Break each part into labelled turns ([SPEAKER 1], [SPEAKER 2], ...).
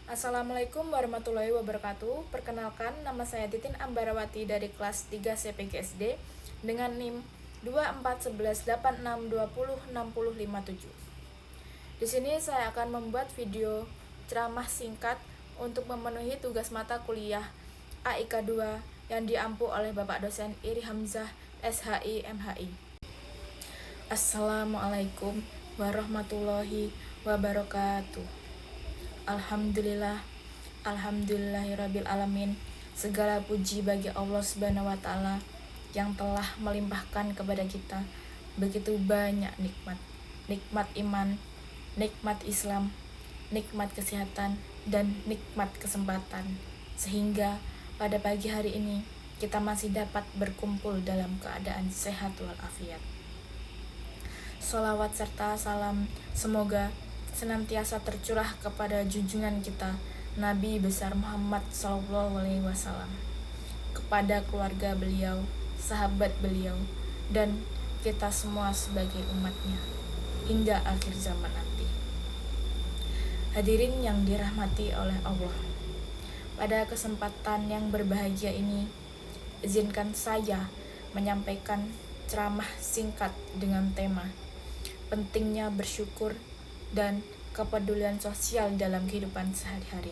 [SPEAKER 1] Assalamualaikum warahmatullahi wabarakatuh. Perkenalkan, nama saya Titin Ambarawati dari kelas 3 CPGSD dengan NIM 241186206057. Di sini saya akan membuat video ceramah singkat untuk memenuhi tugas mata kuliah AIK 2 yang diampu oleh Bapak dosen Iri Hamzah SHI MHI. Assalamualaikum warahmatullahi wabarakatuh. Alhamdulillahirabbil alamin. Segala puji bagi Allah Subhanahu wa taala yang telah melimpahkan kepada kita begitu banyak nikmat. Nikmat iman, nikmat Islam, nikmat kesehatan, dan nikmat kesempatan. Sehingga pada pagi hari ini kita masih dapat berkumpul dalam keadaan sehat walafiat. Sholawat serta salam semoga senantiasa tercurah kepada junjungan kita Nabi besar Muhammad SAW, kepada keluarga beliau, sahabat beliau, dan kita semua sebagai umatnya hingga akhir zaman nanti. Hadirin yang dirahmati oleh Allah, pada kesempatan yang berbahagia ini izinkan saya menyampaikan ceramah singkat dengan tema pentingnya bersyukur dan kepedulian sosial dalam kehidupan sehari-hari.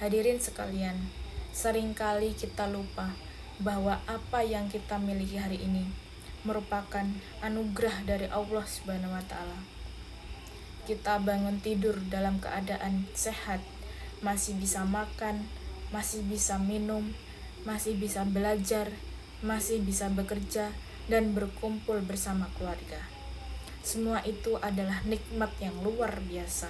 [SPEAKER 1] Hadirin sekalian, seringkali kita lupa bahwa apa yang kita miliki hari ini merupakan anugerah dari Allah Subhanahu wa taala. Kita bangun tidur dalam keadaan sehat, masih bisa makan, masih bisa minum, masih bisa belajar, masih bisa bekerja dan berkumpul bersama keluarga. Semua itu adalah nikmat yang luar biasa.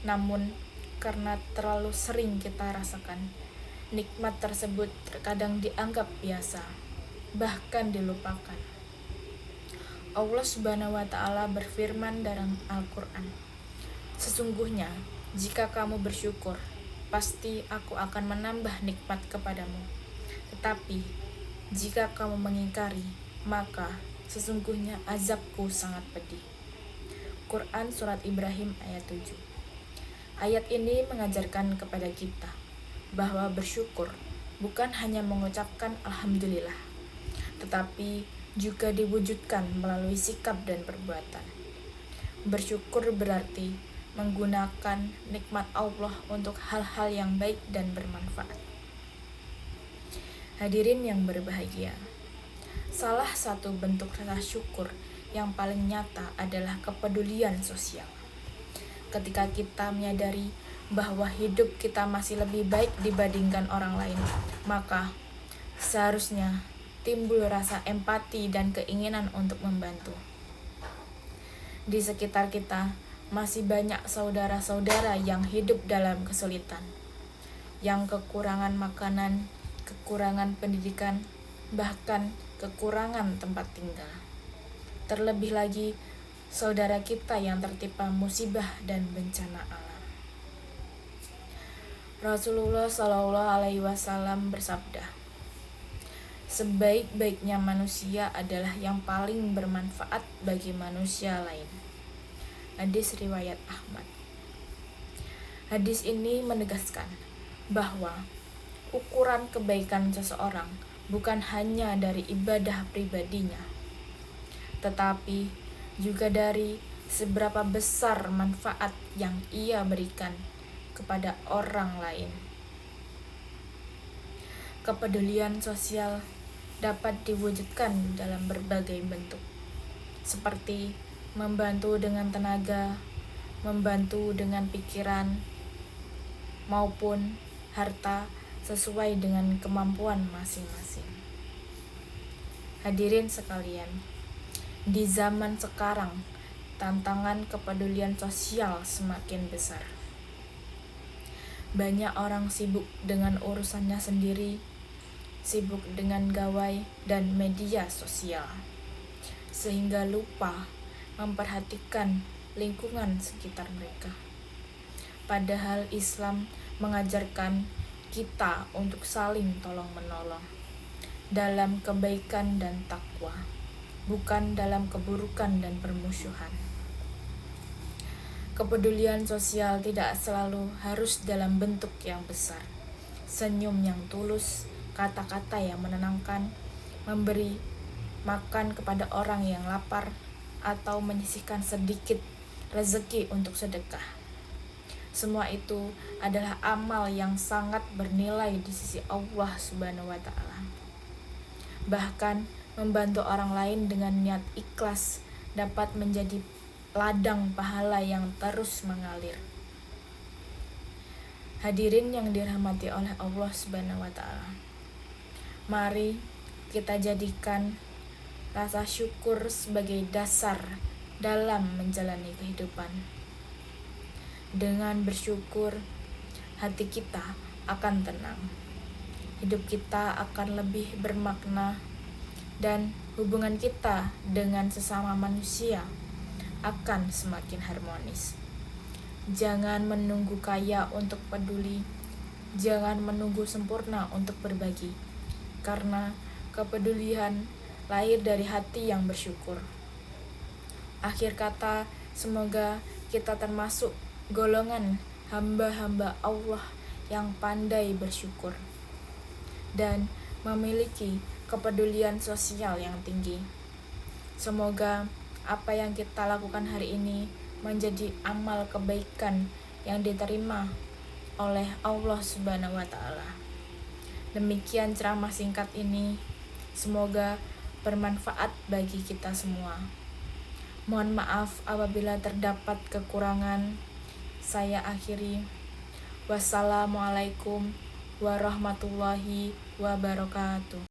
[SPEAKER 1] Namun, karena terlalu sering kita rasakan, nikmat tersebut terkadang dianggap biasa, bahkan dilupakan. Allah Subhanahu wa taala berfirman dalam Al-Qur'an, "Sesungguhnya, jika kamu bersyukur, pasti aku akan menambah nikmat kepadamu. Tetapi, jika kamu mengingkari, maka sesungguhnya azabku sangat pedih." Quran Surat Ibrahim ayat 7. Ayat ini mengajarkan kepada kita bahwa bersyukur bukan hanya mengucapkan Alhamdulillah, tetapi juga diwujudkan melalui sikap dan perbuatan. Bersyukur berarti menggunakan nikmat Allah untuk hal-hal yang baik dan bermanfaat. Hadirin yang berbahagia, salah satu bentuk rasa syukur yang paling nyata adalah kepedulian sosial. Ketika kita menyadari bahwa hidup kita masih lebih baik dibandingkan orang lain, maka seharusnya timbul rasa empati dan keinginan untuk membantu. Di sekitar kita masih banyak saudara-saudara yang hidup dalam kesulitan, yang kekurangan makanan, kekurangan pendidikan, bahkan kekurangan tempat tinggal. Terlebih lagi, saudara kita yang tertimpa musibah dan bencana alam. Rasulullah SAW bersabda, "Sebaik-baiknya manusia adalah yang paling bermanfaat bagi manusia lain." Hadis riwayat Ahmad. Hadis ini menegaskan bahwa ukuran kebaikan seseorang bukan hanya dari ibadah pribadinya, tetapi juga dari seberapa besar manfaat yang ia berikan kepada orang lain. Kepedulian sosial dapat diwujudkan dalam berbagai bentuk, seperti membantu dengan tenaga, membantu dengan pikiran, maupun harta sesuai dengan kemampuan masing-masing. Hadirin sekalian, di zaman sekarang tantangan kepedulian sosial semakin besar. Banyak orang sibuk dengan urusannya sendiri, sibuk dengan gawai dan media sosial, sehingga lupa memperhatikan lingkungan sekitar mereka. Padahal Islam mengajarkan kita untuk saling tolong-menolong dalam kebaikan dan takwa, bukan dalam keburukan dan permusuhan. Kepedulian sosial tidak selalu harus dalam bentuk yang besar. Senyum yang tulus, kata-kata yang menenangkan, memberi makan kepada orang yang lapar, atau menyisihkan sedikit rezeki untuk sedekah. Semua itu adalah amal yang sangat bernilai di sisi Allah Subhanahu wa Ta'ala. Bahkan membantu orang lain dengan niat ikhlas dapat menjadi ladang pahala yang terus mengalir. Hadirin yang dirahmati oleh Allah Subhanahu wa Ta'ala, mari kita jadikan rasa syukur sebagai dasar dalam menjalani kehidupan. Dengan bersyukur, hati kita akan tenang, hidup kita akan lebih bermakna, dan hubungan kita dengan sesama manusia akan semakin harmonis. Jangan menunggu kaya untuk peduli, jangan menunggu sempurna untuk berbagi, karena kepedulian lahir dari hati yang bersyukur. Akhir kata, semoga kita termasuk golongan hamba-hamba Allah yang pandai bersyukur dan memiliki kepedulian sosial yang tinggi. Semoga apa yang kita lakukan hari ini menjadi amal kebaikan yang diterima oleh Allah Subhanahu wa Ta'ala. Demikian ceramah singkat ini, semoga bermanfaat bagi kita semua. Mohon maaf apabila terdapat kekurangan. Saya akhiri. Wassalamualaikum warahmatullahi wabarakatuh.